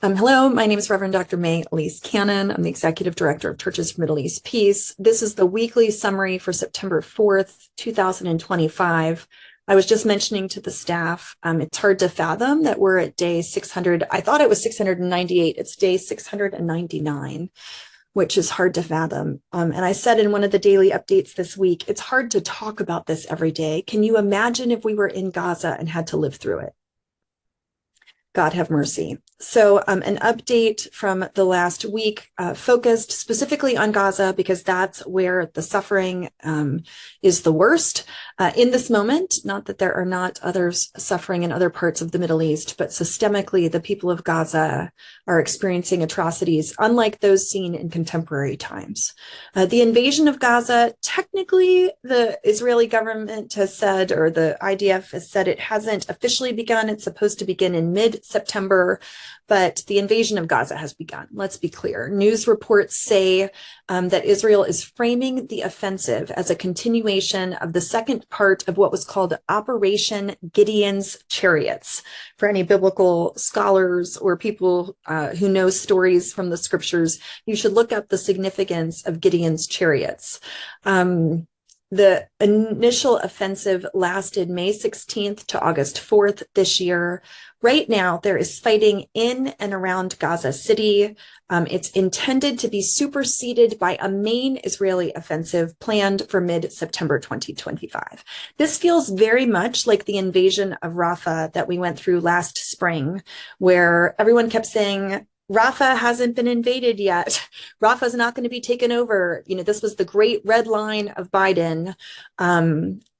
Hello, my name is Reverend Dr. May Elise Cannon. I'm the Executive Director of Churches for Middle East Peace. This is the weekly summary for September 4th, 2025. I was just mentioning to the staff, it's hard to fathom that we're at day 600. I thought it was 698. It's day 699, which is hard to fathom. And I said in one of the daily updates this week, it's hard to talk about this every day. Can you imagine if we were in Gaza and had to live through it? God have mercy. So an update from the last week focused specifically on Gaza because that's where the suffering is the worst in this moment. Not that there are not others suffering in other parts of the Middle East, but systemically the people of Gaza are experiencing atrocities unlike those seen in contemporary times. The invasion of Gaza, technically the Israeli government has said, or the IDF has said, it hasn't officially begun. It's supposed to begin in mid-September. But the invasion of Gaza has begun. Let's be clear. News reports say that Israel is framing the offensive as a continuation of the second part of what was called Operation Gideon's Chariots. For any biblical scholars or people who know stories from the scriptures, you should look up the significance of Gideon's chariots. The initial offensive lasted May 16th to August 4th this year. Right now, there is fighting in and around Gaza City. It's intended to be superseded by a main Israeli offensive planned for mid-September 2025. This feels very much like the invasion of Rafah that we went through last spring, where everyone kept saying, Rafah hasn't been invaded yet. Rafah is not going to be taken over. You know, this was the great red line of Biden.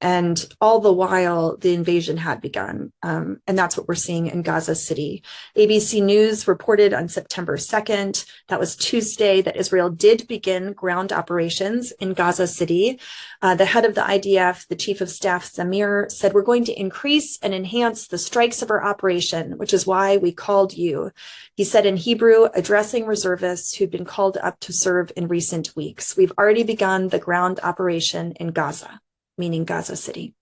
And all the while, the invasion had begun. And that's what we're seeing in Gaza City. ABC News reported on September 2nd, that was Tuesday, that Israel did begin ground operations in Gaza City. The head of the IDF, the chief of staff, Zamir, said, we're going to increase and enhance the strikes of our operation, which is why we called you. He said in Hebrew, addressing reservists who'd been called up to serve in recent weeks. We've already begun the ground operation in Gaza, meaning Gaza City.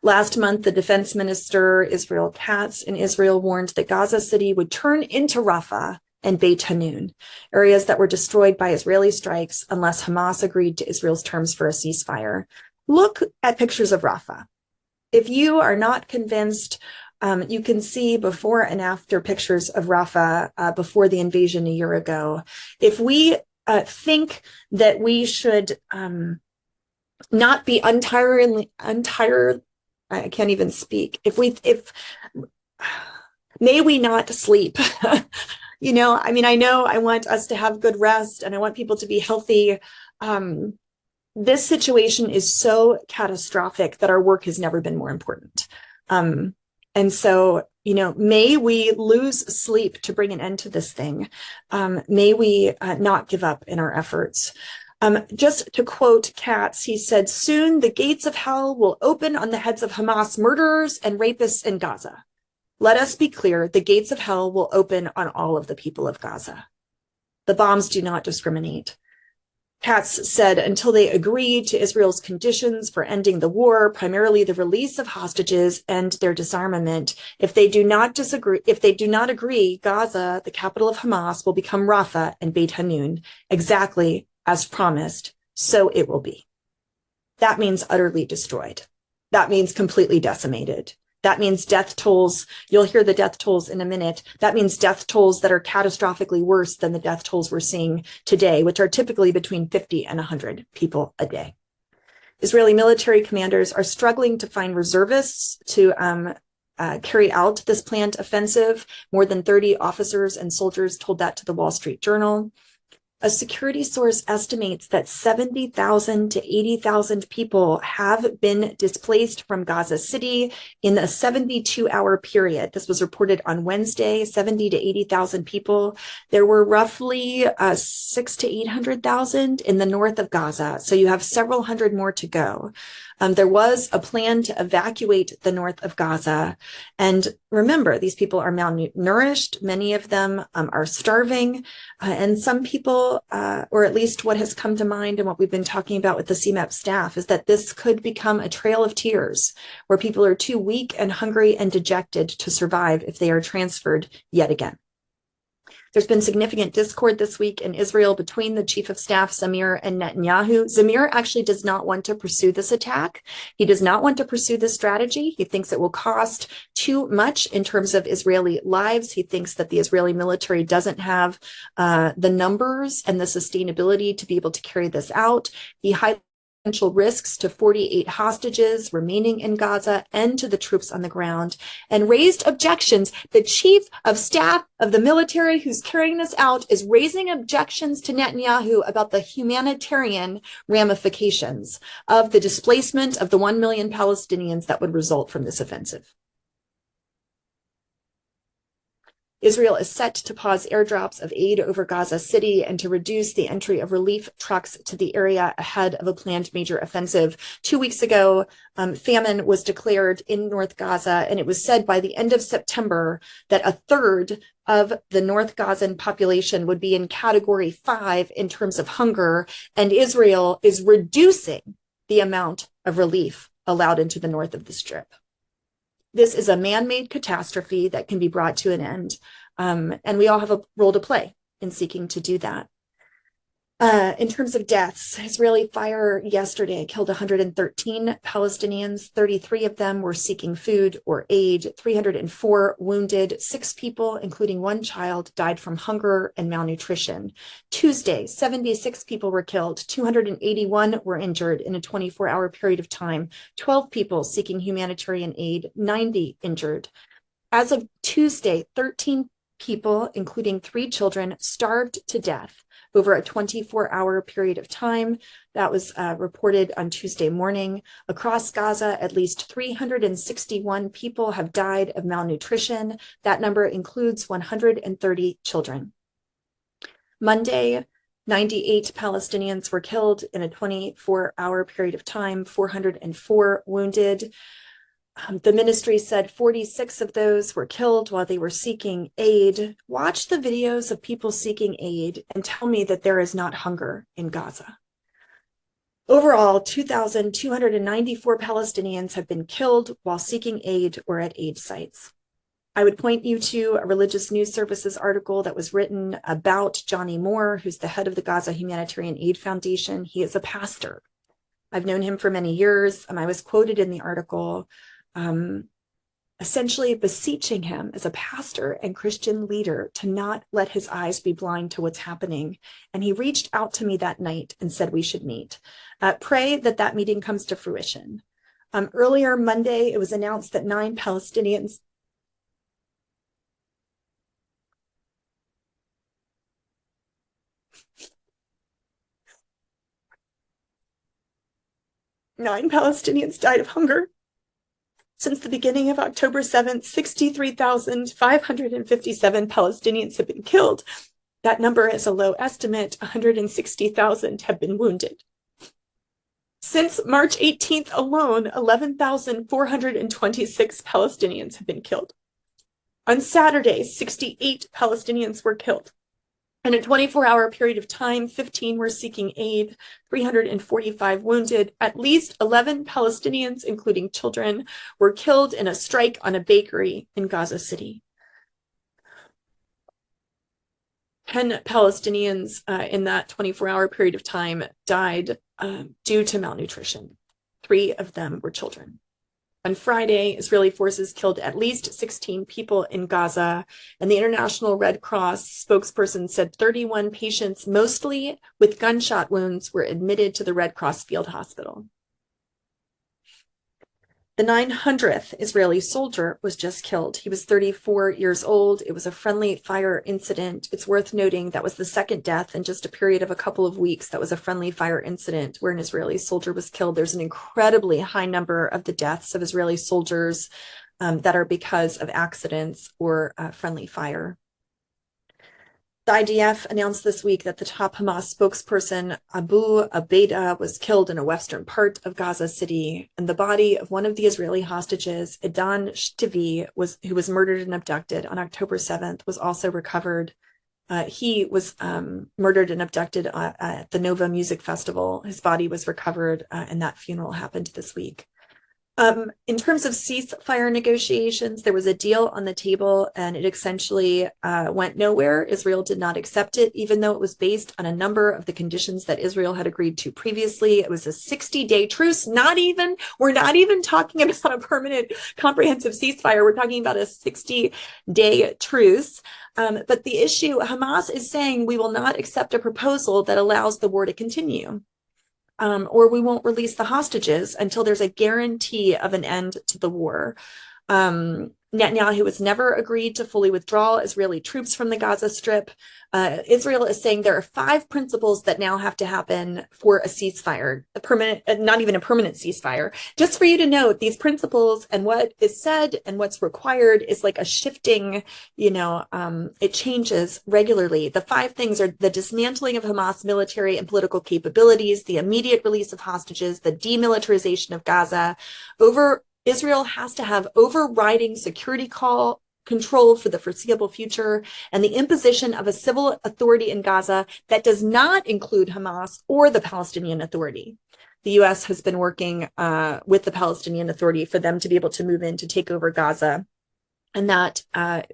Last month, the defense minister, Israel Katz, in Israel warned that Gaza City would turn into Rafah and Beit Hanun, areas that were destroyed by Israeli strikes unless Hamas agreed to Israel's terms for a ceasefire. Look at pictures of Rafah. If you are not convinced, you can see before and after pictures of Rafah before the invasion a year ago. If we think that we should not be entirely, I can't even speak. May we not sleep. You know, I mean, I know I want us to have good rest and I want people to be healthy. This situation is so catastrophic that our work has never been more important. And so, you know, may we lose sleep to bring an end to this thing. May we not give up in our efforts. Just to quote Katz, he said, soon the gates of hell will open on the heads of Hamas murderers and rapists in Gaza. Let us be clear, the gates of hell will open on all of the people of Gaza. The bombs do not discriminate. Katz said until they agree to Israel's conditions for ending the war, primarily the release of hostages and their disarmament, if they do not agree, Gaza, the capital of Hamas, will become Rafah and Beit Hanun, exactly as promised, so it will be. That means utterly destroyed. That means completely decimated. That means death tolls. You'll hear the death tolls in a minute. That means death tolls that are catastrophically worse than the death tolls we're seeing today, which are typically between 50 and 100 people a day. Israeli military commanders are struggling to find reservists to carry out this planned offensive. More than 30 officers and soldiers told that to the Wall Street Journal. A security source estimates that 70,000 to 80,000 people have been displaced from Gaza City in a 72-hour period. This was reported on Wednesday, 70 to 80,000 people. There were roughly 600 to 800,000 in the north of Gaza, so you have several hundred more to go. There was a plan to evacuate the north of Gaza. And remember, these people are malnourished. Many of them are starving. And some people, or at least what has come to mind and what we've been talking about with the CMEP staff, is that this could become a trail of tears where people are too weak and hungry and dejected to survive if they are transferred yet again. There's been significant discord this week in Israel between the chief of staff, Zamir, and Netanyahu. Zamir actually does not want to pursue this attack. He does not want to pursue this strategy. He thinks it will cost too much in terms of Israeli lives. He thinks that the Israeli military doesn't have the numbers and the sustainability to be able to carry this out. He potential risks to 48 hostages remaining in Gaza and to the troops on the ground, and raised objections. The chief of staff of the military who's carrying this out is raising objections to Netanyahu about the humanitarian ramifications of the displacement of the 1 million Palestinians that would result from this offensive. Israel is set to pause airdrops of aid over Gaza City and to reduce the entry of relief trucks to the area ahead of a planned major offensive. 2 weeks ago, famine was declared in North Gaza, and it was said by the end of September that a third of the North Gazan population would be in category 5 in terms of hunger, and Israel is reducing the amount of relief allowed into the north of the Strip. This is a man-made catastrophe that can be brought to an end. And we all have a role to play in seeking to do that. In terms of deaths, Israeli fire yesterday killed 113 Palestinians. 33 of them were seeking food or aid. 304 wounded. 6 people, including 1 child, died from hunger and malnutrition. Tuesday, 76 people were killed. 281 were injured in a 24-hour period of time. 12 people seeking humanitarian aid. 90 injured. As of Tuesday, 13 people, including 3 children, starved to death over a 24-hour period of time. That was reported on Tuesday morning. Across Gaza, at least 361 people have died of malnutrition. That number includes 130 children. Monday, 98 Palestinians were killed in a 24-hour period of time, 404 wounded. The ministry said 46 of those were killed while they were seeking aid. Watch the videos of people seeking aid and tell me that there is not hunger in Gaza. Overall, 2,294 Palestinians have been killed while seeking aid or at aid sites. I would point you to a Religious News Services article that was written about Johnny Moore, who's the head of the Gaza Humanitarian Aid Foundation. He is a pastor. I've known him for many years, and I was quoted in the article essentially beseeching him as a pastor and Christian leader to not let his eyes be blind to what's happening. And he reached out to me that night and said we should meet. Pray that that meeting comes to fruition. Earlier Monday, it was announced that 9 Palestinians died of hunger. Since the beginning of October 7th, 63,557 Palestinians have been killed. That number is a low estimate. 160,000 have been wounded. Since March 18th alone, 11,426 Palestinians have been killed. On Saturday, 68 Palestinians were killed. In a 24-hour period of time, 15 were seeking aid, 345 wounded. At least 11 Palestinians, including children, were killed in a strike on a bakery in Gaza City. 10 Palestinians in that 24-hour period of time died due to malnutrition. 3 of them were children. On Friday, Israeli forces killed at least 16 people in Gaza, and the International Red Cross spokesperson said 31 patients, mostly with gunshot wounds, were admitted to the Red Cross field hospital. The 900th Israeli soldier was just killed. He was 34 years old. It was a friendly fire incident. It's worth noting that was the second death in just a period of a couple of weeks. That was a friendly fire incident where an Israeli soldier was killed. There's an incredibly high number of the deaths of Israeli soldiers that are because of accidents or friendly fire. The IDF announced this week that the top Hamas spokesperson, Abu Abeidah, was killed in a western part of Gaza City, and the body of one of the Israeli hostages, Idan Shtivi, who was murdered and abducted on October 7th, was also recovered. He was murdered and abducted at the Nova Music Festival. His body was recovered, and that funeral happened this week. In terms of ceasefire negotiations, there was a deal on the table and it essentially went nowhere. Israel did not accept it, even though it was based on a number of the conditions that Israel had agreed to previously. It was a 60-day truce. We're not even talking about a permanent comprehensive ceasefire. We're talking about a 60-day truce. But the issue, Hamas is saying we will not accept a proposal that allows the war to continue. Or we won't release the hostages until there's a guarantee of an end to the war. Netanyahu has never agreed to fully withdraw Israeli troops from the Gaza Strip. Israel is saying there are 5 principles that now have to happen for a ceasefire, a permanent, not even a permanent ceasefire. Just for you to note, these principles and what is said and what's required is like a shifting, it changes regularly. The 5 things are the dismantling of Hamas military and political capabilities, the immediate release of hostages, the demilitarization of Gaza. Israel has to have overriding security control for the foreseeable future, and the imposition of a civil authority in Gaza that does not include Hamas or the Palestinian Authority. The U.S. has been working with the Palestinian Authority for them to be able to move in to take over Gaza. And that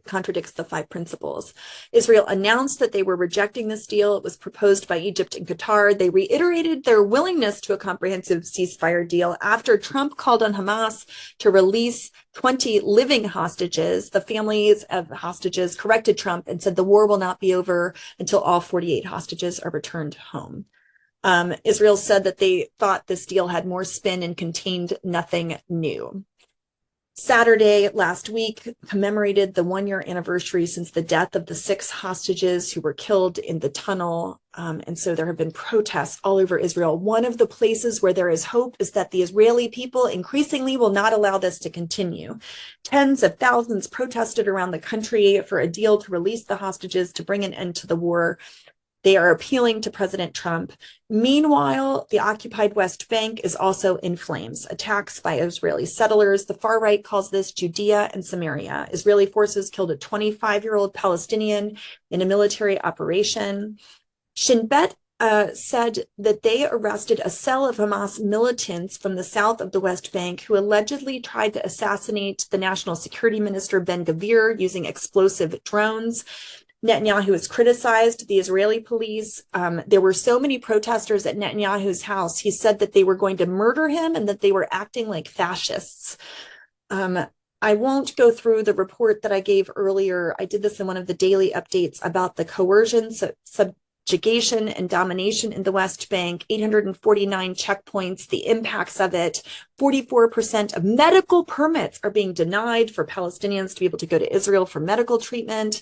contradicts the 5 principles. Israel announced that they were rejecting this deal. It was proposed by Egypt and Qatar. They reiterated their willingness to a comprehensive ceasefire deal after Trump called on Hamas to release 20 living hostages. The families of hostages corrected Trump and said the war will not be over until all 48 hostages are returned home. Israel said that they thought this deal had more spin and contained nothing new. Saturday last week commemorated the 1-year anniversary since the death of the 6 hostages who were killed in the tunnel. And so there have been protests all over Israel. One of the places where there is hope is that the Israeli people increasingly will not allow this to continue. Tens of thousands protested around the country for a deal to release the hostages to bring an end to the war. They are appealing to President Trump. Meanwhile, the occupied West Bank is also in flames. Attacks by Israeli settlers. The far right calls this Judea and Samaria. Israeli forces killed a 25-year-old Palestinian in a military operation. Shin Bet said that they arrested a cell of Hamas militants from the south of the West Bank who allegedly tried to assassinate the National Security Minister Ben-Gvir using explosive drones. Netanyahu has criticized the Israeli police. There were so many protesters at Netanyahu's house. He said that they were going to murder him and that they were acting like fascists. I won't go through the report that I gave earlier. I did this in one of the daily updates about the coercion, subjugation, and domination in the West Bank, 849 checkpoints, the impacts of it. 44% of medical permits are being denied for Palestinians to be able to go to Israel for medical treatment.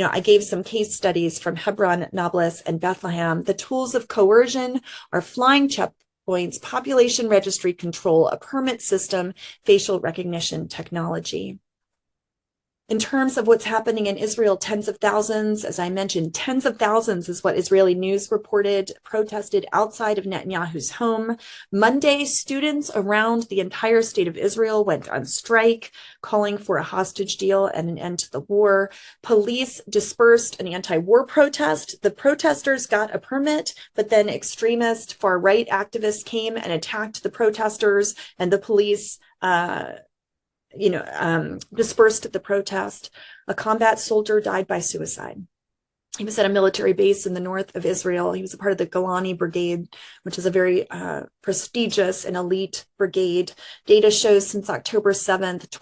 I gave some case studies from Hebron, Nablus, and Bethlehem. The tools of coercion are flying checkpoints, population registry control, a permit system, facial recognition technology. In terms of what's happening in Israel, tens of thousands, as I mentioned, tens of thousands is what Israeli news reported, protested outside of Netanyahu's home. Monday, students around the entire state of Israel went on strike, calling for a hostage deal and an end to the war. Police dispersed an anti-war protest. The protesters got a permit, but then extremist far-right activists came and attacked the protesters, and the police dispersed the protest. A combat soldier died by suicide. He was at a military base in the north of Israel. He was a part of the Golani Brigade, which is a very prestigious and elite brigade. Data shows since October 7th,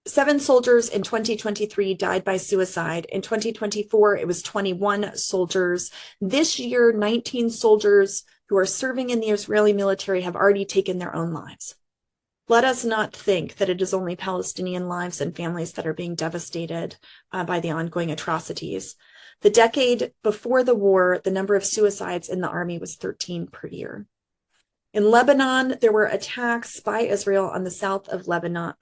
7 soldiers in 2023 died by suicide. In 2024, it was 21 soldiers. This year, 19 soldiers who are serving in the Israeli military have already taken their own lives. Let us not think that it is only Palestinian lives and families that are being devastated by the ongoing atrocities. The decade before the war, the number of suicides in the army was 13 per year. In Lebanon, there were attacks by Israel on the south of Lebanon.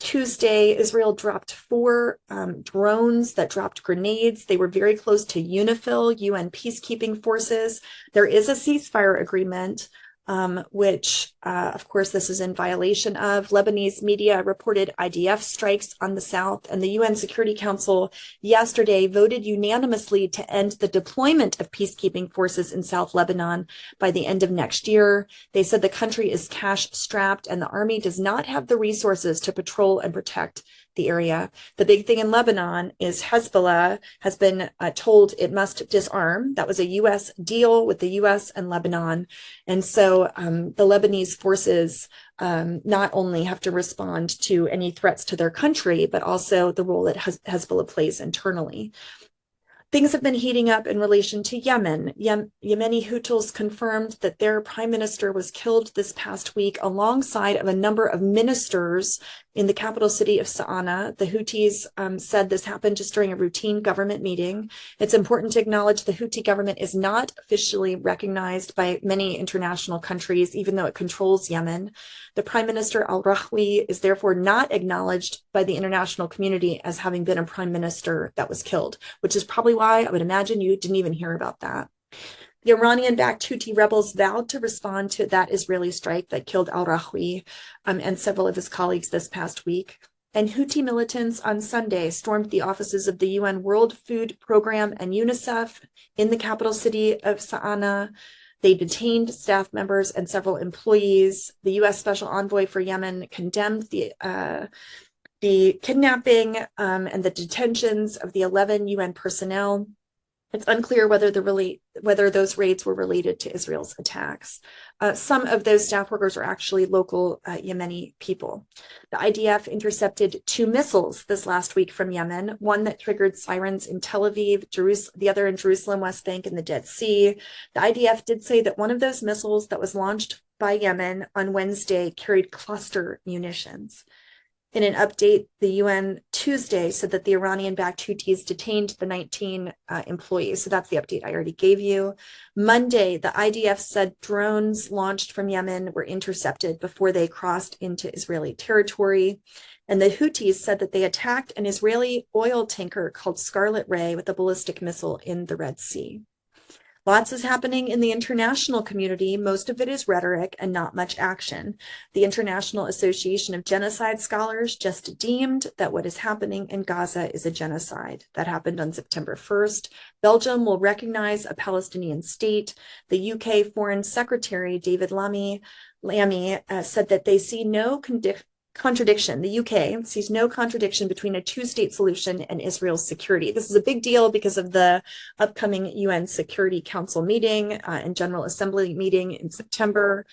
Tuesday, Israel dropped 4 drones that dropped grenades. They were very close to UNIFIL, UN peacekeeping forces. There is a ceasefire agreement. which, of course, this is in violation of. Lebanese media reported IDF strikes on the south, and the UN Security Council yesterday voted unanimously to end the deployment of peacekeeping forces in South Lebanon by the end of next year. They said the country is cash-strapped and the army does not have the resources to patrol and protect the area. The big thing in Lebanon is Hezbollah has been told it must disarm. That was a U.S. deal with the U.S. and Lebanon. And so the Lebanese forces not only have to respond to any threats to their country, but also the role that Hezbollah plays internally. Things have been heating up in relation to Yemen. Yemeni Houthis confirmed that their prime minister was killed this past week alongside of a number of ministers in the capital city of Sana'a. The Houthis said this happened just during a routine government meeting. It's important to acknowledge the Houthi government is not officially recognized by many international countries, even though it controls Yemen. The Prime Minister al-Rahwi is therefore not acknowledged by the international community as having been a prime minister that was killed, which is probably why I would imagine you didn't even hear about that. The Iranian-backed Houthi rebels vowed to respond to that Israeli strike that killed al-Rahwi and several of his colleagues this past week. And Houthi militants on Sunday stormed the offices of the UN World Food Program and UNICEF in the capital city of Sana'a. They detained staff members and several employees. The U.S. Special Envoy for Yemen condemned the kidnapping and the detentions of the 11 UN personnel. It's unclear whether those raids were related to Israel's attacks. Some of those staff workers are actually local Yemeni people. The IDF intercepted 2 missiles this last week from Yemen, one that triggered sirens in Tel Aviv, the other in Jerusalem, West Bank, and the Dead Sea. The IDF did say that one of those missiles that was launched by Yemen on Wednesday carried cluster munitions. In an update, the UN Tuesday said that the Iranian-backed Houthis detained the 19 employees. So that's the update I already gave you. Monday, the IDF said drones launched from Yemen were intercepted before they crossed into Israeli territory. And the Houthis said that they attacked an Israeli oil tanker called Scarlet Ray with a ballistic missile in the Red Sea. Lots is happening in the international community. Most of it is rhetoric and not much action. The International Association of Genocide Scholars just deemed that what is happening in Gaza is a genocide. That happened on September 1st. Belgium will recognize a Palestinian state. The UK Foreign Secretary, David Lammy, said that they see no contradiction. The UK sees no contradiction between a 2-state solution and Israel's security. This is a big deal because of the upcoming UN Security Council meeting and General Assembly meeting in September.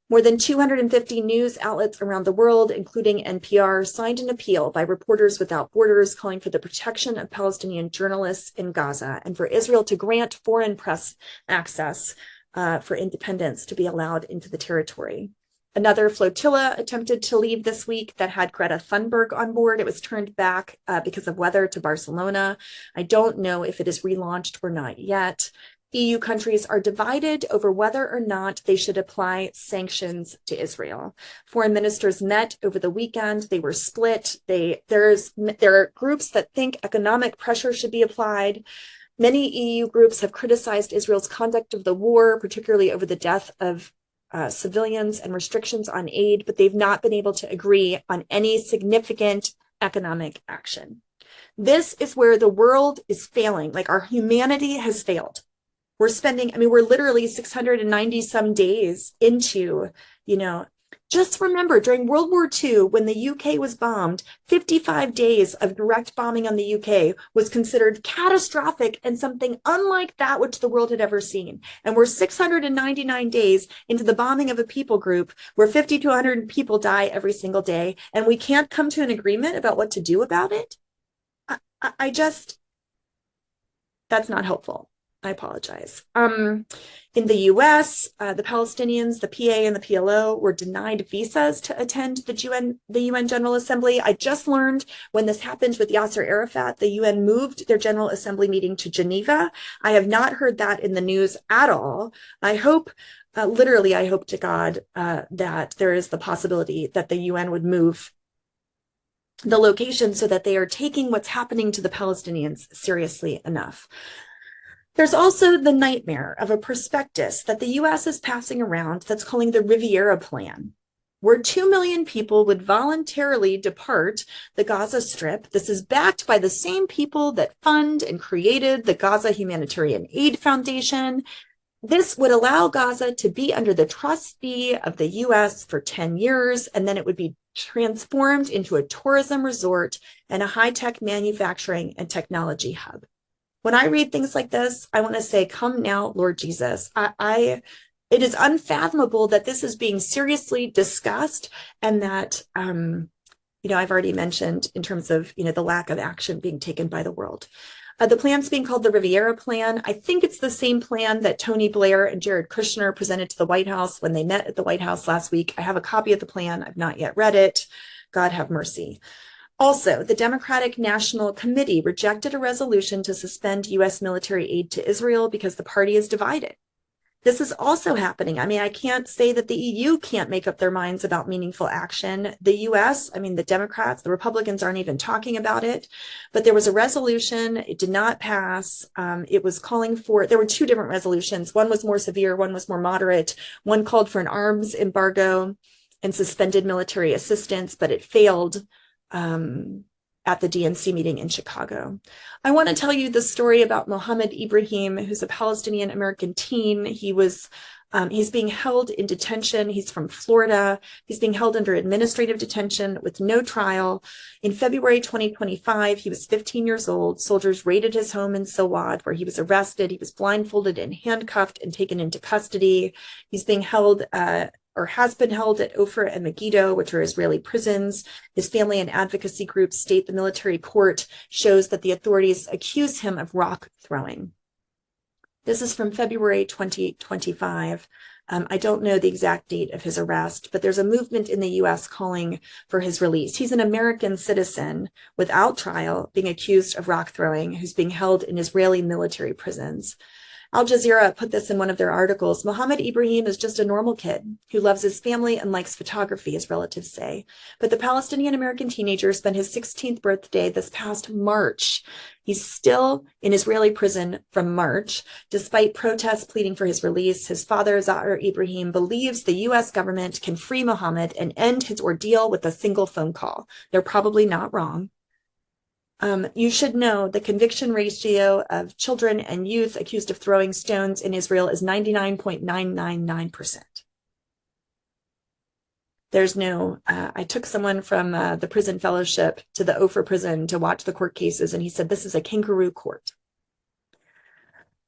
More than 250 news outlets around the world, including NPR, signed an appeal by Reporters Without Borders calling for the protection of Palestinian journalists in Gaza and for Israel to grant foreign press access for independents to be allowed into the territory. Another flotilla attempted to leave this week that had Greta Thunberg on board. It was turned back because of weather to Barcelona. I don't know if it is relaunched or not yet. EU countries are divided over whether or not they should apply sanctions to Israel. Foreign ministers met over the weekend. They were split. There are groups that think economic pressure should be applied. Many EU groups have criticized Israel's conduct of the war, particularly over the death of civilians and restrictions on aid, but they've not been able to agree on any significant economic action. This is where the world is failing. Like, our humanity has failed. We're literally 690 some days into, just remember during World War II, when the UK was bombed, 55 days of direct bombing on the UK was considered catastrophic and something unlike that which the world had ever seen. And we're 699 days into the bombing of a people group where 50 to 100 people die every single day, and we can't come to an agreement about what to do about it. That's not helpful. I apologize. In the US, the Palestinians, the PA and the PLO were denied visas to attend the UN General Assembly. I just learned when this happened with Yasser Arafat, the UN moved their General Assembly meeting to Geneva. I have not heard that in the news at all. I hope to God that there is the possibility that the UN would move the location so that they are taking what's happening to the Palestinians seriously enough. There's also the nightmare of a prospectus that the US is passing around that's calling the Riviera Plan, where 2 million people would voluntarily depart the Gaza Strip. This is backed by the same people that fund and created the Gaza Humanitarian Aid Foundation. This would allow Gaza to be under the trustee of the US for 10 years, and then it would be transformed into a tourism resort and a high-tech manufacturing and technology hub. When I read things like this, I want to say, come now, Lord Jesus. It is unfathomable that this is being seriously discussed, and that, I've already mentioned in terms of, the lack of action being taken by the world. The plan's being called the Riviera Plan. I think it's the same plan that Tony Blair and Jared Kushner presented to the White House when they met at the White House last week. I have a copy of the plan. I've not yet read it. God have mercy. Also, the Democratic National Committee rejected a resolution to suspend U.S. military aid to Israel because the party is divided. This is also happening. I mean, I can't say that the EU can't make up their minds about meaningful action. The US, the Democrats, the Republicans aren't even talking about it. But there was a resolution. It did not pass. It was calling for, there were two different resolutions. One was more severe, one was more moderate. One called for an arms embargo and suspended military assistance, but it failed at the DNC meeting in Chicago. I want to tell you the story about Mohammed Ibrahim, who's a Palestinian American teen. He's being held in detention. He's from Florida. He's being held under administrative detention with no trial. In February 2025, he was 15 years old. Soldiers raided his home in Silwad, where he was arrested. He was blindfolded and handcuffed and taken into custody. He's being held or has been held at Ofer and Megiddo, which are Israeli prisons. His family and advocacy groups state the military court shows that the authorities accuse him of rock throwing. This is from February 2025. I don't know the exact date of his arrest, but there's a movement in the US calling for his release. He's an American citizen without trial being accused of rock throwing, who's being held in Israeli military prisons. Al Jazeera put this in one of their articles. Mohammed Ibrahim is just a normal kid who loves his family and likes photography, his relatives say. But the Palestinian American teenager spent his 16th birthday this past March. He's still in Israeli prison from March, despite protests pleading for his release. His father, Zahar Ibrahim, believes the U.S. government can free Mohammed and end his ordeal with a single phone call. They're probably not wrong. You should know the conviction ratio of children and youth accused of throwing stones in Israel is 99.999%. There's no, I took someone from the prison fellowship to the Ofer prison to watch the court cases, and he said, this is a kangaroo court.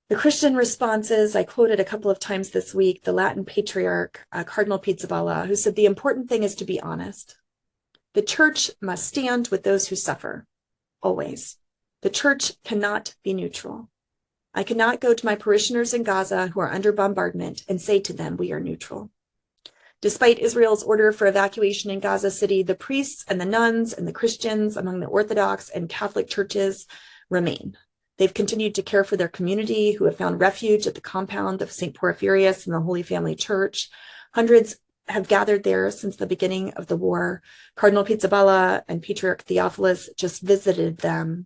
The Christian responses, I quoted a couple of times this week, the Latin patriarch, Cardinal Pizzaballa, who said, the important thing is to be honest. The church must stand with those who suffer. Always. The church cannot be neutral. I cannot go to my parishioners in Gaza who are under bombardment and say to them, we are neutral. Despite Israel's order for evacuation in Gaza City, the priests and the nuns and the Christians among the Orthodox and Catholic churches remain. They've continued to care for their community, who have found refuge at the compound of St. Porphyrius and the Holy Family Church. Hundreds have gathered there since the beginning of the war. Cardinal Pizzaballa and Patriarch Theophilus just visited them.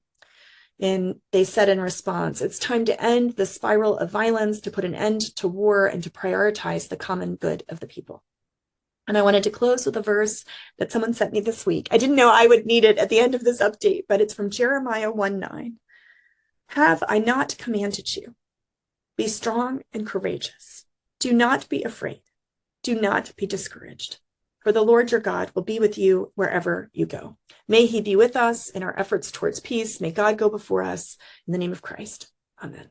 And they said in response, it's time to end the spiral of violence, to put an end to war, and to prioritize the common good of the people. And I wanted to close with a verse that someone sent me this week. I didn't know I would need it at the end of this update, but it's from Jeremiah 1:9. Have I not commanded you? Be strong and courageous. Do not be afraid. Do not be discouraged, for the Lord your God will be with you wherever you go. May he be with us in our efforts towards peace. May God go before us in the name of Christ. Amen.